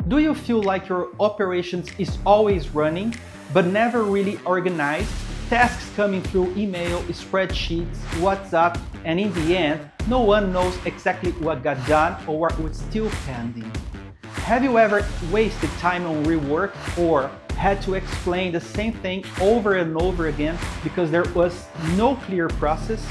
Do you feel like your operations is always running, but never really organized? Tasks coming through email, spreadsheets, WhatsApp, and in the end, no one knows exactly what got done or what was still pending. Have you ever wasted time on rework or had to explain the same thing over and over again because there was no clear process?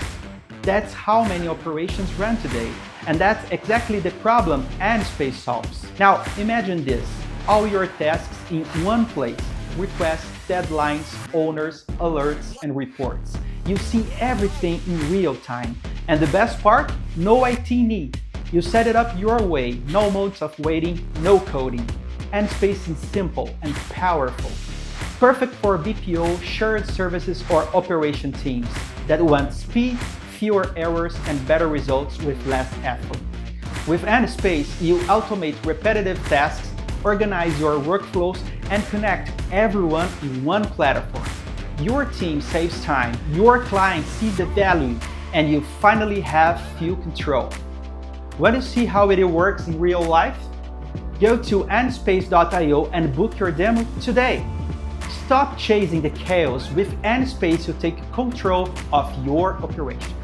That's how many operations run today, and that's exactly the problem ENSPACE solves. Now, imagine this, all your tasks in one place: requests, deadlines, owners, alerts, and reports. You see everything in real time. And the best part, no IT need. You set it up your way, no months of waiting, no coding. ENSPACE is simple and powerful. Perfect for BPO, shared services, or operation teams that want speed, fewer errors, and better results with less effort. With ENSPACE, you automate repetitive tasks, organize your workflows, and connect everyone in one platform. Your team saves time, your clients see the value, and you finally have full control. Want to see how it works in real life? Go to enspace.io and book your demo today. Stop chasing the chaos. With ENSPACE, you take control of your operation.